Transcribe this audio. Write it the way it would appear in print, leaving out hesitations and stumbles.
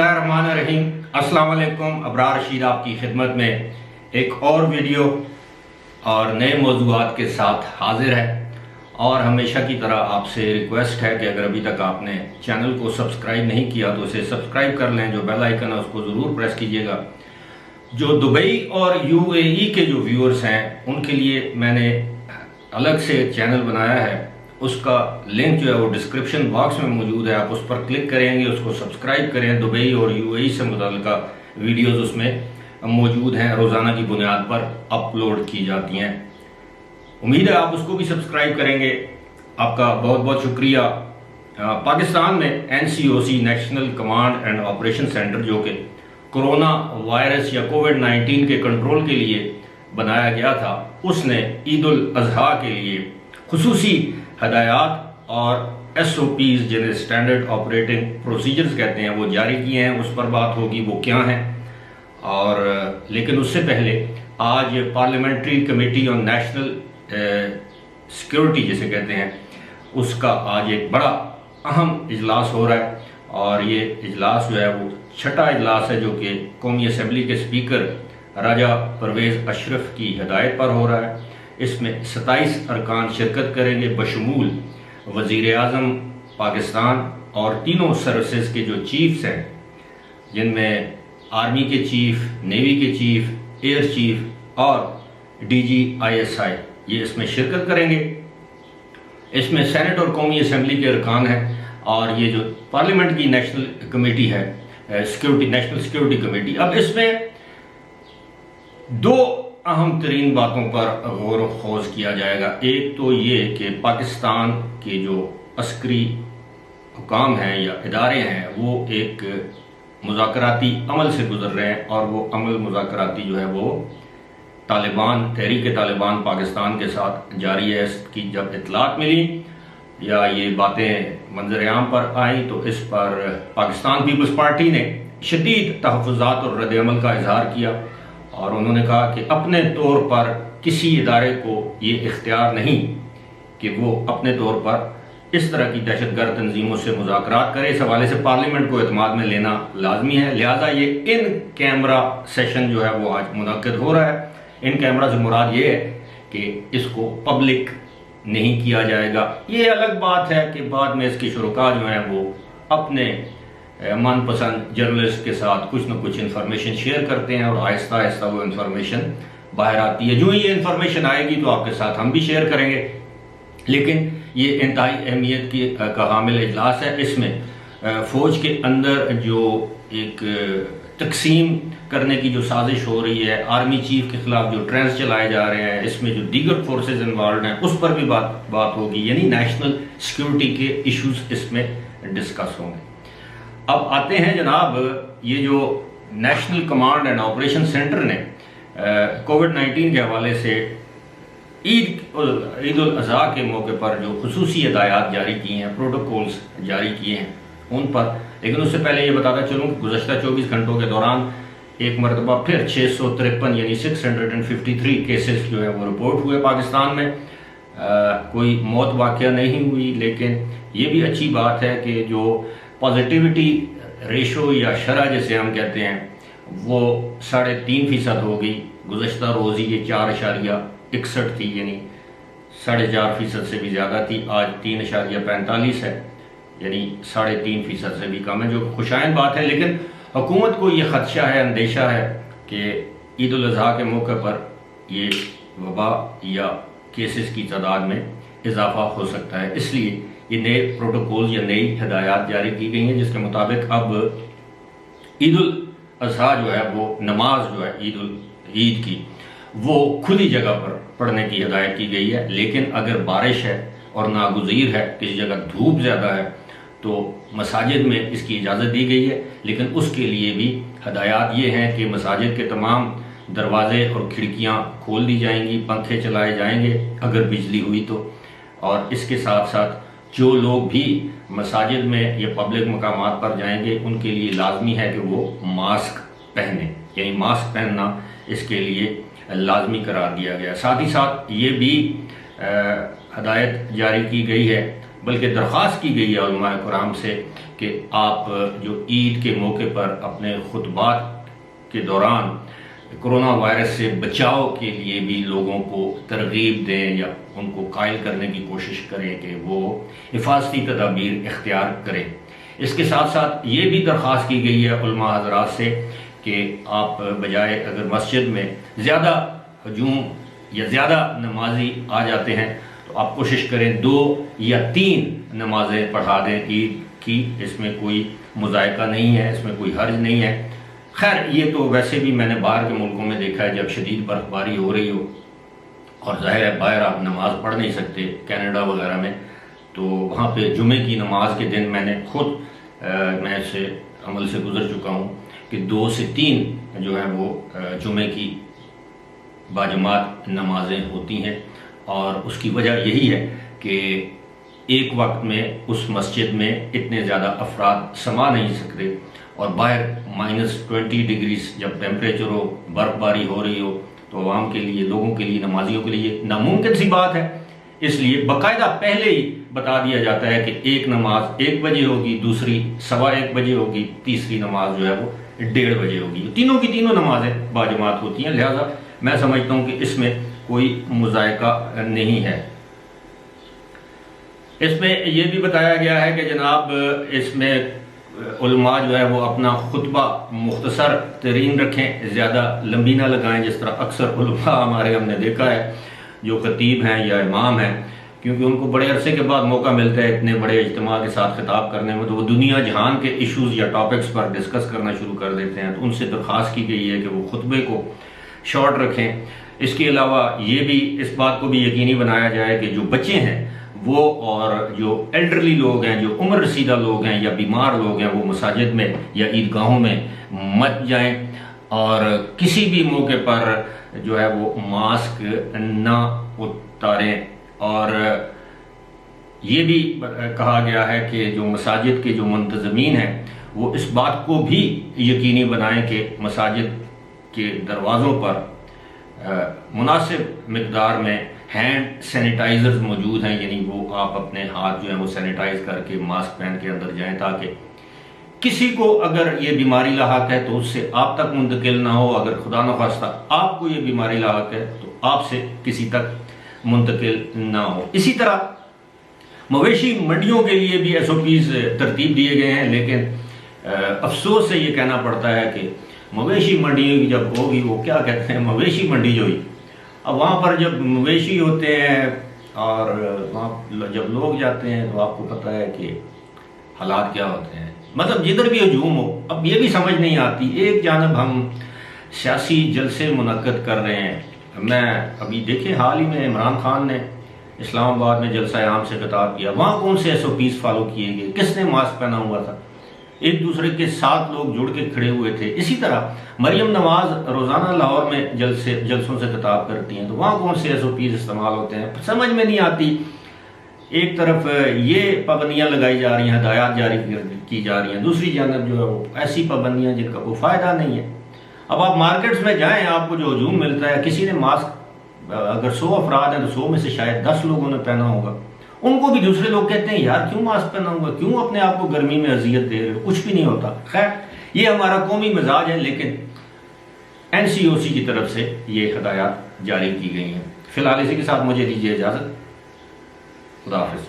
اللہ الرحمن الرحیم۔ السلام علیکم، ابرار رشید آپ کی خدمت میں ایک اور ویڈیو اور نئے موضوعات کے ساتھ حاضر ہے، اور ہمیشہ کی طرح آپ سے ریکویسٹ ہے کہ اگر ابھی تک آپ نے چینل کو سبسکرائب نہیں کیا تو اسے سبسکرائب کر لیں، جو بیل آئیکن ہے اس کو ضرور پریس کیجئے گا۔ جو دبئی اور UAE کے جو ویورز ہیں ان کے لیے میں نے الگ سے ایک چینل بنایا ہے، اس کا لنک جو ہے وہ ڈسکرپشن باکس میں موجود ہے، آپ اس پر کلک کریں گے، اس کو سبسکرائب کریں۔ دبئی اور UAE سے متعلقہ ویڈیوز اس میں موجود ہیں، روزانہ کی بنیاد پر اپلوڈ کی جاتی ہیں۔ امید ہے آپ اس کو بھی سبسکرائب کریں گے۔ آپ کا بہت بہت شکریہ۔ پاکستان میں NCOC national command and operation centre, جو کہ کرونا وائرس یا کووڈ-19 کے کنٹرول کے لیے بنایا گیا تھا، اس نے عید الاضحیٰ کے لیے خصوصی ہدایات اور SOPs جنہیں اسٹینڈرڈ آپریٹنگ پروسیجرز کہتے ہیں وہ جاری کیے ہیں۔ اس پر بات ہوگی وہ کیا ہیں، اور لیکن اس سے پہلے آج parliamentary committee on national security جسے کہتے ہیں، اس کا آج ایک بڑا اہم اجلاس ہو رہا ہے، اور یہ اجلاس جو ہے وہ چھٹا اجلاس ہے جو کہ قومی اسمبلی کے اسپیکر راجہ پرویز اشرف کی ہدایت پر ہو رہا ہے۔ اس میں 27 ارکان شرکت کریں گے، بشمول وزیر اعظم پاکستان اور تینوں سروسز کے جو چیفز ہیں، جن میں آرمی کے چیف، نیوی کے چیف، ایئر چیف اور DGISI، یہ اس میں شرکت کریں گے۔ اس میں سینٹ اور قومی اسمبلی کے ارکان ہیں، اور یہ جو پارلیمنٹ کی نیشنل کمیٹی ہے، نیشنل سیکیورٹی کمیٹی، اب اس میں دو اہم ترین باتوں پر غور و خوض کیا جائے گا۔ ایک تو یہ کہ پاکستان کے جو عسکری حکام ہیں یا ادارے ہیں وہ ایک مذاکراتی عمل سے گزر رہے ہیں، اور وہ عمل مذاکراتی جو ہے وہ طالبان، تحریک طالبان پاکستان کے ساتھ جاری ہے۔ اس کی جب اطلاعات ملی یا یہ باتیں منظر عام پر آئیں تو اس پر پاکستان پیپلز پارٹی نے شدید تحفظات اور رد عمل کا اظہار کیا، اور انہوں نے کہا کہ اپنے طور پر کسی ادارے کو یہ اختیار نہیں کہ وہ اپنے طور پر اس طرح کی دہشت گرد تنظیموں سے مذاکرات کرے۔ اس حوالے سے پارلیمنٹ کو اعتماد میں لینا لازمی ہے، لہٰذا یہ ان کیمرہ سیشن جو ہے وہ آج منعقد ہو رہا ہے۔ ان کیمرہ سے مراد یہ ہے کہ اس کو پبلک نہیں کیا جائے گا۔ یہ الگ بات ہے کہ بعد میں اس کے شرکاء جو ہیں وہ اپنے من پسند جرنلسٹ کے ساتھ کچھ نہ کچھ انفارمیشن شیئر کرتے ہیں، اور آہستہ آہستہ وہ انفارمیشن باہر آتی ہے۔ جو ہی یہ انفارمیشن آئے گی تو آپ کے ساتھ ہم بھی شیئر کریں گے، لیکن یہ انتہائی اہمیت کا حامل اجلاس ہے۔ اس میں فوج کے اندر جو ایک تقسیم کرنے کی جو سازش ہو رہی ہے، آرمی چیف کے خلاف جو ٹرینز چلائے جا رہے ہیں، اس میں جو دیگر فورسز انوالوڈ ہیں اس پر بھی بات ہوگی، یعنی نیشنل سیکیورٹی کے ایشوز اس میں ڈسکس ہوں گے۔ اب آتے ہیں جناب، یہ جو national command and operation centre نے کووڈ-19 کے حوالے سے عید الاضحیٰ کے موقع پر جو خصوصی ہدایات جاری کی ہیں، پروٹوکولز جاری کیے ہیں ان پر، لیکن اس سے پہلے یہ بتاتا چلوں کہ گزشتہ 24 گھنٹوں کے دوران ایک مرتبہ پھر 653 یعنی 653 کیسز جو ہے وہ رپورٹ ہوئے پاکستان میں۔ کوئی موت واقعہ نہیں ہوئی، لیکن یہ بھی اچھی بات ہے کہ جو پازیٹیوٹی ریشو یا شرح جسے ہم کہتے ہیں وہ 3.5% ہو گئی۔ گزشتہ روز ہی یہ 4.61 تھی، یعنی 4.5% سے بھی زیادہ تھی۔ آج 3.45 ہے، یعنی 3.5% سے بھی کم ہے، جو خوشائند بات ہے۔ لیکن حکومت کو یہ خدشہ ہے، اندیشہ ہے کہ عید الاضحیٰ کے موقع پر یہ وبا یا کیسز کی تعداد میں اضافہ ہو سکتا ہے، اس لیے یہ نئے پروٹوکولز یا نئی ہدایات جاری کی گئی ہیں، جس کے مطابق اب عید الاضحیٰ جو ہے وہ نماز جو ہے عید کی وہ کھلی جگہ پر پڑھنے کی ہدایت کی گئی ہے، لیکن اگر بارش ہے اور ناگزیر ہے، کسی جگہ دھوپ زیادہ ہے تو مساجد میں اس کی اجازت دی گئی ہے، لیکن اس کے لیے بھی ہدایات یہ ہیں کہ مساجد کے تمام دروازے اور کھڑکیاں کھول دی جائیں گی، پنکھے چلائے جائیں گے اگر بجلی ہوئی تو، اور اس کے ساتھ ساتھ جو لوگ بھی مساجد میں یا پبلک مقامات پر جائیں گے ان کے لیے لازمی ہے کہ وہ ماسک پہنیں، یعنی ماسک پہننا اس کے لیے لازمی قرار دیا گیا۔ ساتھ ہی ساتھ یہ بھی ہدایت جاری کی گئی ہے، بلکہ درخواست کی گئی ہے علماء کرام سے کہ آپ جو عید کے موقع پر اپنے خطبات کے دوران کرونا وائرس سے بچاؤ کے لیے بھی لوگوں کو ترغیب دیں یا ان کو قائل کرنے کی کوشش کریں کہ وہ حفاظتی تدابیر اختیار کریں۔ اس کے ساتھ ساتھ یہ بھی درخواست کی گئی ہے علماء حضرات سے کہ آپ بجائے اگر مسجد میں زیادہ ہجوم یا زیادہ نمازی آ جاتے ہیں تو آپ کوشش کریں 2 یا 3 نمازیں پڑھا دیں عید کی، اس میں کوئی مذائقہ نہیں ہے، اس میں کوئی حرج نہیں ہے۔ خیر یہ تو ویسے بھی میں نے باہر کے ملکوں میں دیکھا ہے، جب شدید برف باری ہو رہی ہو اور ظاہر ہے باہر آپ نماز پڑھ نہیں سکتے، کینیڈا وغیرہ میں، تو وہاں پہ جمعے کی نماز کے دن میں نے خود میں سے عمل سے گزر چکا ہوں کہ 2 سے 3 جو ہے وہ جمعے کی باجماعت نمازیں ہوتی ہیں، اور اس کی وجہ یہی ہے کہ ایک وقت میں اس مسجد میں اتنے زیادہ افراد سما نہیں سکتے، اور باہر -20 ڈگری جب ٹیمپریچر ہو، برف باری ہو رہی ہو، تو عوام کے لیے، لوگوں کے لیے، نمازیوں کے لیے ناممکن سی بات ہے۔ اس لیے باقاعدہ پہلے ہی بتا دیا جاتا ہے کہ ایک نماز 1 بجے ہوگی، دوسری 1:15 بجے ہوگی، تیسری نماز جو ہے وہ 1:30 بجے ہوگی۔ تینوں کی تینوں نمازیں باجماعت ہوتی ہیں، لہٰذا میں سمجھتا ہوں کہ اس میں کوئی مذائقہ نہیں ہے۔ اس میں یہ بھی بتایا گیا ہے کہ جناب اس میں علماء جو ہے وہ اپنا خطبہ مختصر ترین رکھیں، زیادہ لمبی نہ لگائیں، جس طرح اکثر علماء ہمارے ہم نے دیکھا ہے جو خطیب ہیں یا امام ہیں، کیونکہ ان کو بڑے عرصے کے بعد موقع ملتا ہے اتنے بڑے اجتماع کے ساتھ خطاب کرنے میں، تو وہ دنیا جہان کے ایشوز یا ٹاپکس پر ڈسکس کرنا شروع کر دیتے ہیں، تو ان سے درخواست کی گئی ہے کہ وہ خطبے کو شارٹ رکھیں۔ اس کے علاوہ یہ بھی اس بات کو بھی یقینی بنایا جائے کہ جو بچے ہیں وہ اور جو ایلڈرلی لوگ ہیں، جو عمر رسیدہ لوگ ہیں یا بیمار لوگ ہیں، وہ مساجد میں یا عیدگاہوں میں مت جائیں، اور کسی بھی موقع پر جو ہے وہ ماسک نہ اتاریں۔ اور یہ بھی کہا گیا ہے کہ جو مساجد کے جو منتظمین ہیں وہ اس بات کو بھی یقینی بنائیں کہ مساجد کے دروازوں پر مناسب مقدار میں ہینڈ سینیٹائزرز موجود ہیں، یعنی وہ آپ اپنے ہاتھ جو ہیں وہ سینیٹائز کر کے ماسک پہن کے اندر جائیں، تاکہ کسی کو اگر یہ بیماری لاحق ہے تو اس سے آپ تک منتقل نہ ہو، اگر خدا نخواستہ آپ کو یہ بیماری لاحق ہے تو آپ سے کسی تک منتقل نہ ہو۔ اسی طرح مویشی منڈیوں کے لیے بھی SOPs ترتیب دیے گئے ہیں، لیکن افسوس سے یہ کہنا پڑتا ہے کہ مویشی منڈی جب ہوگی، وہ کیا کہتے ہیں مویشی منڈی جو ہوئی، اب وہاں پر جب مویشی ہوتے ہیں اور وہاں جب لوگ جاتے ہیں تو آپ کو پتہ ہے کہ حالات کیا ہوتے ہیں، مطلب جدھر بھی ہجوم ہو۔ اب یہ بھی سمجھ نہیں آتی، ایک جانب ہم سیاسی جلسے منعقد کر رہے ہیں، میں ابھی دیکھیں حال ہی میں عمران خان نے اسلام آباد میں جلسہ عام سے خطاب کیا، وہاں کون سے SOPs فالو کیے گئے، کس نے ماسک پہنا ہوا تھا، ایک دوسرے کے ساتھ لوگ جڑ کے کھڑے ہوئے تھے۔ اسی طرح مریم نواز روزانہ لاہور میں جلسوں سے خطاب کرتی ہیں، تو وہاں کون سے SOPs استعمال ہوتے ہیں، سمجھ میں نہیں آتی۔ ایک طرف یہ پابندیاں لگائی جا رہی ہیں، ہدایات جاری کی جا رہی ہیں، دوسری جانب جو ہے وہ ایسی پابندیاں جن کا کوئی فائدہ نہیں ہے۔ اب آپ مارکیٹس میں جائیں، آپ کو جو ہجوم ملتا ہے، کسی نے ماسک اگر 100 افراد ہیں تو 100 میں سے شاید 10 لوگوں نے پہنا ہوگا، ان کو بھی دوسرے لوگ کہتے ہیں یار کیوں ماسک پہنا ہوگا، کیوں اپنے آپ کو گرمی میں اذیت دے رہے ہو، کچھ بھی نہیں ہوتا۔ خیر یہ ہمارا قومی مزاج ہے، لیکن NCOC کی طرف سے یہ ہدایات جاری کی گئی ہیں۔ فی الحال اسی کے ساتھ مجھے دیجیے اجازت، خدا حافظ۔